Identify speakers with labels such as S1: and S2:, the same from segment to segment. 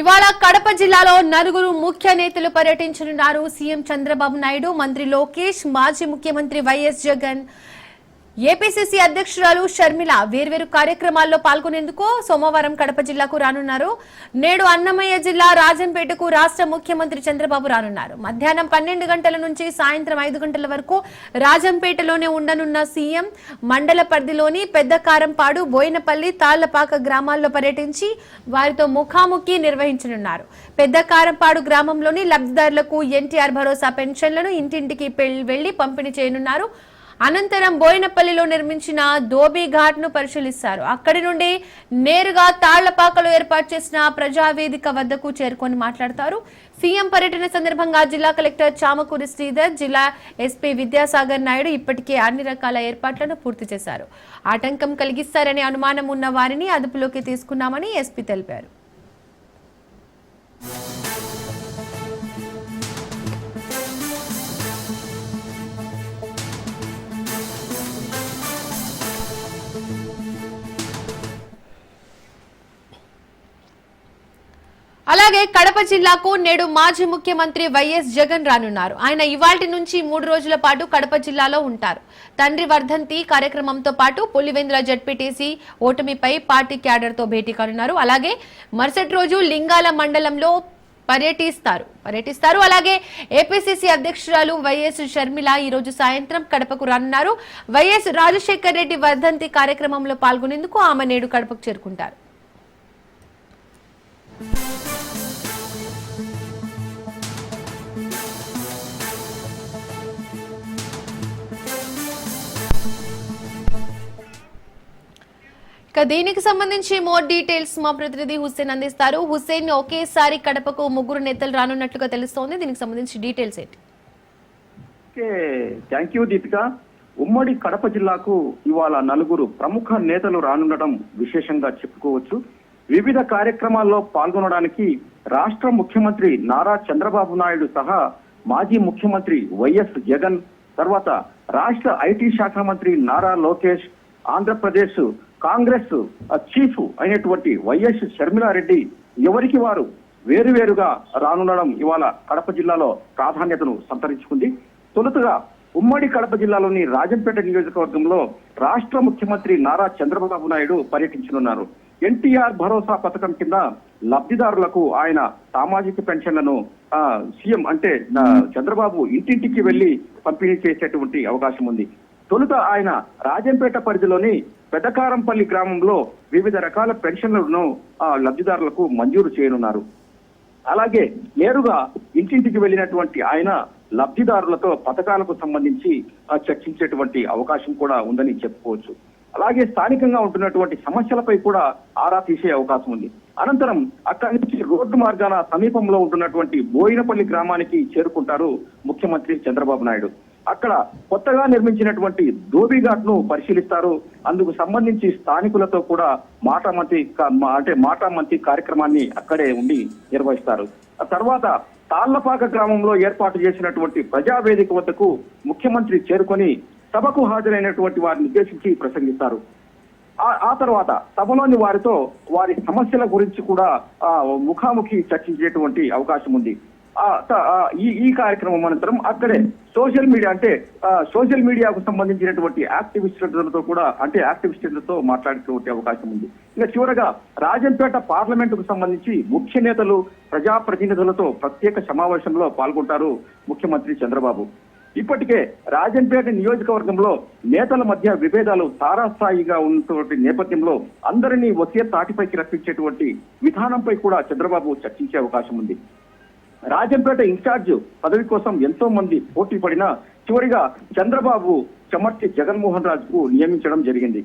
S1: ఇవాళ కడప జిల్లాలో నలుగురు ముఖ్య నేతలు పర్యటించనున్నారు. సీఎం చంద్రబాబు నాయుడు, మంత్రి లోకేష్, మాజీ ముఖ్యమంత్రి వైఎస్ జగన్, ఏపీసీసీ అధ్యక్షురాలు షర్మిల వేర్వేరు కార్యక్రమాల్లో పాల్గొనేందుకు సోమవారం కడప జిల్లాకు రానున్నారు. నేడు అన్నమయ్య జిల్లా రాజంపేటకు రాష్ట్ర ముఖ్యమంత్రి చంద్రబాబు రానున్నారు. మధ్యాహ్నం 12 గంటల నుంచి సాయంత్రం 5 గంటల వరకు రాజంపేటలోనే ఉండనున్న సీఎం మండల పరిధిలోని పెద్దకారంపాడు, బోయినపల్లి, తాళ్లపాక గ్రామాల్లో పర్యటించి వారితో ముఖాముఖి నిర్వహించనున్నారు. పెద్దకారంపాడు గ్రామంలోని లబ్ధిదారులకు ఎన్టీఆర్ భరోసా పెన్షన్లను ఇంటింటికి వెళ్లి పంపిణీ చేయనున్నారు. అనంతరం బోయినపల్లిలో నిర్మించిన ధోబీ ఘాట్ ను పరిశీలిస్తారు. అక్కడి నుండి నేరుగా తాళ్లపాకలో ఏర్పాటు చేసిన ప్రజావేదిక వద్దకు చేరుకొని మాట్లాడతారు. సీఎం పర్యటన సందర్భంగా జిల్లా కలెక్టర్ చామకూరి శ్రీధర్, జిల్లా ఎస్పీ విద్యాసాగర్ నాయుడు ఇప్పటికే అన్ని రకాల ఏర్పాట్లను పూర్తి చేశారు. ఆటంకం కలిగిస్తారనే అనుమానం ఉన్న వారిని అదుపులోకి తీసుకున్నామని ఎస్పీ తెలిపారు. అలాగే కడప జిల్లాకు నేడు మాజీ ముఖ్యమంత్రి వైఎస్ జగన్ రానున్నారు. ఆయన ఇవాల్టి నుంచి 3 రోజుల పాటు కడప జిల్లాలో ఉంటారు. తండ్రి వర్ధంతి కార్యక్రమంతో పాటు పులివెందుల జడ్పీటీసీ ఓటమిపై పార్టీ క్యాడర్ తో భేటీ కానున్నారు. అలాగే మరుసటి రోజు లింగాల మండలంలో పర్యటిస్తారు. అలాగే ఏపీసీసీ అధ్యక్షురాలు వైఎస్ షర్మిల ఈ రోజు సాయంత్రం కడపకు రానున్నారు. వైఎస్ రాజశేఖర్ రెడ్డి వర్ధంతి కార్యక్రమంలో పాల్గొనేందుకు ఆమె నేడు కడపకు చేరుకుంటారు. ఇక దీనికి సంబంధించి మోర్ డీటెయిల్స్ మా ప్రతినిధి హుస్సేన్ అందిస్తారు. హుస్సేన్, ఒకేసారి కడపకు 3 నేతలు రానున్నట్లుగా తెలుస్తోంది. దీనికి సంబంధించి డీటెయిల్స్ ఏంటి?
S2: Thank you Deepika. ఉమ్మడి కడప జిల్లాకు ఇవాళ 4 ప్రముఖ నేతలు రానుండటం విశేషంగా చెప్పుకోవచ్చు. వివిధ కార్యక్రమాల్లో పాల్గొనడానికి రాష్ట్ర ముఖ్యమంత్రి నారా చంద్రబాబు నాయుడు సహా మాజీ ముఖ్యమంత్రి వైఎస్ జగన్, తర్వాత రాష్ట్ర ఐటీ శాఖ మంత్రి నారా లోకేష్, ఆంధ్రప్రదేశ్ కాంగ్రెస్ చీఫ్ అయినటువంటి వైఎస్ షర్మిలారెడ్డి ఎవరికి వారు వేరువేరుగా రానుండడం ఇవాళ కడప జిల్లాలో ప్రాధాన్యతను సంతరించుకుంది. తొలుతగా ఉమ్మడి కడప జిల్లాలోని రాజంపేట నియోజకవర్గంలో రాష్ట్ర ముఖ్యమంత్రి నారా చంద్రబాబు నాయుడు పర్యటించనున్నారు. ఎన్టీఆర్ భరోసా పథకం కింద లబ్ధిదారులకు ఆయన సామాజిక పెన్షన్లను సీఎం అంటే చంద్రబాబు ఇంటింటికి వెళ్లి పంపిణీ చేసేటువంటి అవకాశం ఉంది. తొలుత ఆయన రాజంపేట పరిధిలోని పెద్దకారంపల్లి గ్రామంలో వివిధ రకాల పెన్షన్లను లబ్ధిదారులకు మంజూరు చేయనున్నారు. అలాగే నేరుగా ఇంటింటికి వెళ్లినటువంటి ఆయన లబ్ధిదారులతో పథకాలకు సంబంధించి చర్చించేటువంటి అవకాశం కూడా ఉందని చెప్పుకోవచ్చు. అలాగే స్థానికంగా ఉంటున్నటువంటి సమస్యలపై కూడా ఆరా తీసే అవకాశం ఉంది. అనంతరం అక్కడి నుంచి రోడ్డు మార్గాన సమీపంలో ఉంటున్నటువంటి బోయినపల్లి గ్రామానికి చేరుకుంటారు ముఖ్యమంత్రి చంద్రబాబు నాయుడు. అక్కడ కొత్తగా నిర్మించినటువంటి ధోబీ ఘాట్ ను పరిశీలిస్తారు. అందుకు సంబంధించి స్థానికులతో కూడా మాటామంతి కార్యక్రమాన్ని అక్కడే ఉండి నిర్వహిస్తారు. ఆ తర్వాత తాళ్లపాక గ్రామంలో ఏర్పాటు చేసినటువంటి ప్రజావేదిక వద్దకు ముఖ్యమంత్రి చేరుకొని సభకు హాజరైనటువంటి వారిని ఉద్దేశించి ప్రసంగిస్తారు. ఆ తర్వాత సభలోని వారితో వారి సమస్యల గురించి కూడా ముఖాముఖి చర్చించేటువంటి అవకాశం ఉంది. ఈ కార్యక్రమం అనంతరం అక్కడే సోషల్ మీడియాకు సంబంధించినటువంటి యాక్టివిస్టులతో మాట్లాడేటువంటి అవకాశం ఉంది. ఇంకా చివరగా రాజంపేట పార్లమెంటుకు సంబంధించి ముఖ్య నేతలు, ప్రజాప్రతినిధులతో ప్రత్యేక సమావేశంలో పాల్గొంటారు ముఖ్యమంత్రి చంద్రబాబు. ఇప్పటికే రాజంపేట నియోజకవర్గంలో నేతల మధ్య విభేదాలు తారాస్థాయిగా ఉన్నటువంటి నేపథ్యంలో అందరినీ ఒకే తాటిపైకి రప్పించేటువంటి విధానంపై కూడా చంద్రబాబు చర్చించే అవకాశం ఉంది. రాజంపేట ఇన్ఛార్జ్ పదవి కోసం ఎంతో మంది పోటీ పడినా చివరిగా చంద్రబాబు చమర్చి జగన్మోహన్ రాజుకు నియమించడం జరిగింది.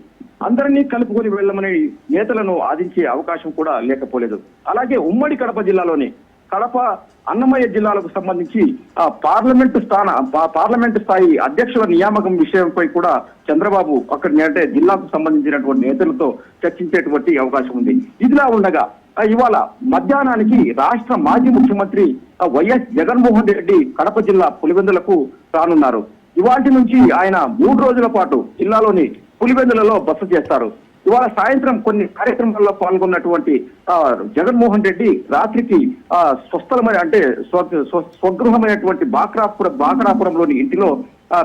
S2: అందరినీ కలుపుకొని వెళ్లమని నేతలను ఆదించే అవకాశం కూడా లేకపోలేదు. అలాగే ఉమ్మడి కడప జిల్లాలోని కడప, అన్నమయ్య జిల్లాలకు సంబంధించి పార్లమెంటు స్థాయి అధ్యక్షుల నియామకం విషయంపై కూడా చంద్రబాబు అక్కడి అంటే జిల్లాకు సంబంధించినటువంటి నేతలతో చర్చించేటువంటి అవకాశం ఉంది. ఇదిలా ఉండగా ఇవాళ మధ్యాహ్నానికి రాష్ట్ర మాజీ ముఖ్యమంత్రి వైఎస్ జగన్మోహన్ రెడ్డి కడప జిల్లా పులివెందులకు రానున్నారు. ఇవాటి నుంచి ఆయన 3 రోజుల పాటు జిల్లాలోని పులివెందులలో బస చేస్తారు. ఇవాళ సాయంత్రం కొన్ని కార్యక్రమాల్లో పాల్గొన్నటువంటి జగన్మోహన్ రెడ్డి రాత్రికి స్వస్థలమైన అంటే స్వగృహమైనటువంటి బాక్రాపురంలోని ఇంటిలో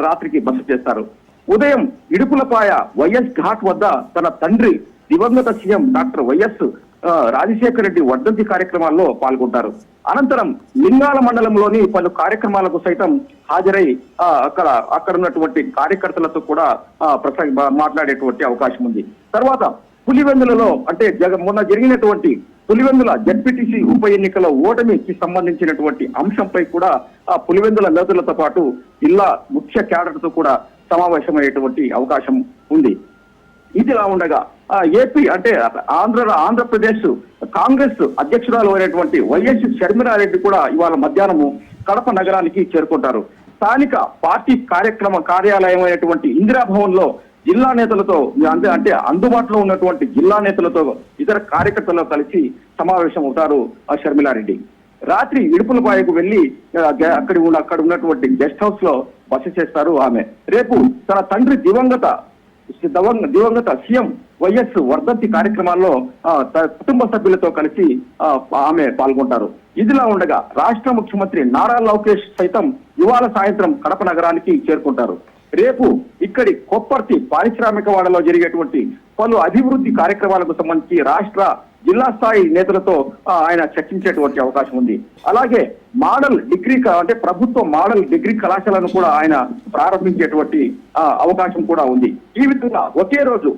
S2: రాత్రికి బస చేస్తారు. ఉదయం ఇడుపులపాయ వైఎస్ ఘాట్ వద్ద తన తండ్రి దివంగత CM doctor YS Rajasekhara Reddy వర్ధంతి కార్యక్రమాల్లో పాల్గొంటారు. అనంతరం లింగాల మండలంలోని పలు కార్యక్రమాలకు సైతం హాజరై అక్కడ ఉన్నటువంటి కార్యకర్తలతో కూడా మాట్లాడేటువంటి అవకాశం ఉంది. తర్వాత పులివెందులలో అంటే మొన్న జరిగినటువంటి పులివెందుల జడ్పీటీసీ ఉప ఎన్నికల ఓటమికి సంబంధించినటువంటి అంశంపై కూడా పులివెందుల నేతలతో పాటు జిల్లా ముఖ్య క్యాడర్ తో కూడా సమావేశమయ్యేటువంటి అవకాశం ఉంది. ఇదిలా ఉండగా ఏపీ అంటే ఆంధ్రప్రదేశ్ కాంగ్రెస్ అధ్యక్షురాలు అయినటువంటి వైఎస్ షర్మిలారెడ్డి కూడా ఇవాళ మధ్యాహ్నము కడప నగరానికి చేరుకుంటారు. స్థానిక పార్టీ కార్యాలయం అయినటువంటి ఇందిరాభవన్ లో జిల్లా నేతలతో అంటే అందుబాటులో ఉన్నటువంటి జిల్లా నేతలతో ఇతర కార్యకర్తలతో కలిసి సమావేశం అవుతారు షర్మిలారెడ్డి. రాత్రి ఇడుపులపాయకు వెళ్లి అక్కడ ఉన్నటువంటి గెస్ట్ హౌస్ లో బస చేస్తారు ఆమె. రేపు తన తండ్రి దివంగత సీఎం వైఎస్ వర్ధంతి కార్యక్రమాల్లో కుటుంబ సభ్యులతో కలిసి ఆమె పాల్గొంటారు. ఇదిలా ఉండగా రాష్ట్ర ముఖ్యమంత్రి నారా లోకేష్ సైతం ఇవాళ సాయంత్రం కడప నగరానికి చేరుకుంటారు. రేపు ఇక్కడి కొప్పర్తి పారిశ్రామికవాడలో జరిగేటువంటి పలు అభివృద్ధి కార్యక్రమాలకు సంబంధించి రాష్ట్ర జిల్లా స్థాయి నేతలతో ఆయన చర్చించేటువంటి అవకాశం ఉంది. అలాగే మోడల్ డిగ్రీ అంటే ప్రభుత్వ మోడల్ డిగ్రీ కళాశాలను కూడా ఆయన ప్రారంభించేటువంటి అవకాశం కూడా ఉంది. ఈ విధంగా ఒకే రోజు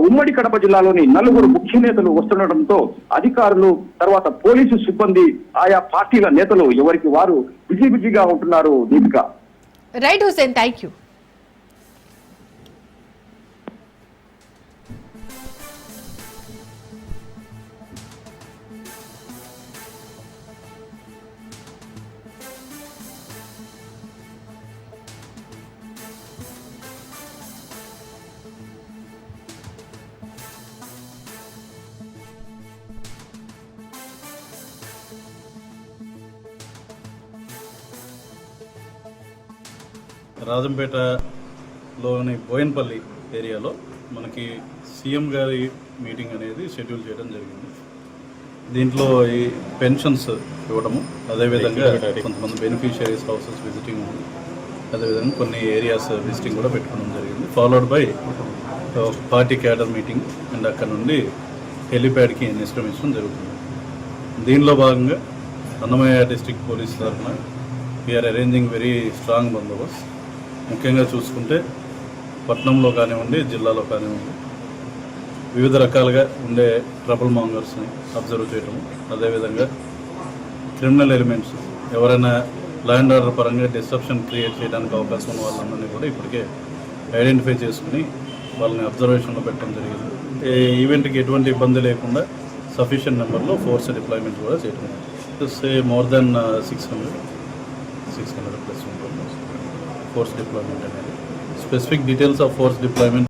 S2: ఉమ్మడి కడప జిల్లాలోని 4 ముఖ్య నేతలు వస్తుండటంతో అధికారులు తర్వాత పోలీసు సిబ్బంది ఆయా పార్టీల నేతలు ఎవరికి వారు బిజీగా ఉంటున్నారు. Deepika.
S1: Right Hussain, thank you.
S3: రాజంపేటలోని బోయన్పల్లి ఏరియాలో మనకి సీఎం గారి మీటింగ్ అనేది షెడ్యూల్ చేయడం జరిగింది. దీంట్లో ఈ పెన్షన్స్ ఇవ్వడము, అదేవిధంగా కొంతమంది బెనిఫిషియరీస్ హౌసెస్ విజిటింగ్ ఉంది, అదేవిధంగా కొన్ని ఏరియాస్ విజిటింగ్ కూడా పెట్టుకోవడం జరిగింది. Followed by party cadre meeting and అక్కడ నుండి హెలిప్యాడ్కి నిష్క్రమించడం జరుగుతుంది. దీనిలో భాగంగా అన్నమయ్య డిస్ట్రిక్ట్ పోలీస్ తరఫున వీఆర్ అరేంజింగ్ వెరీ స్ట్రాంగ్ బందోబస్త్. ముఖ్యంగా చూసుకుంటే పట్టణంలో కానివ్వండి, జిల్లాలో కానివ్వండి, వివిధ రకాలుగా ఉండే ట్రబుల్ మాంగర్స్ని అబ్జర్వ్ చేయటము, అదేవిధంగా క్రిమినల్ ఎలిమెంట్స్ ఎవరైనా ల్యాండ్ ఆర్డర్ పరంగా డిస్ట్రప్షన్ క్రియేట్ చేయడానికి అవకాశం ఉన్న వాళ్ళందరినీ కూడా ఇప్పటికే ఐడెంటిఫై చేసుకుని వాళ్ళని అబ్జర్వేషన్లో పెట్టడం జరిగింది. ఈ ఈవెంట్కి ఎటువంటి ఇబ్బంది లేకుండా సఫిషియెంట్ నెంబర్లో ఫోర్స్ డిప్లాయ్మెంట్ కూడా చేయడం. మోర్ దెన్ 600 plus ఉంటుంది ఫోర్స్ డిప్లాయ్మెంట్ అనేది. Specific details of force deployment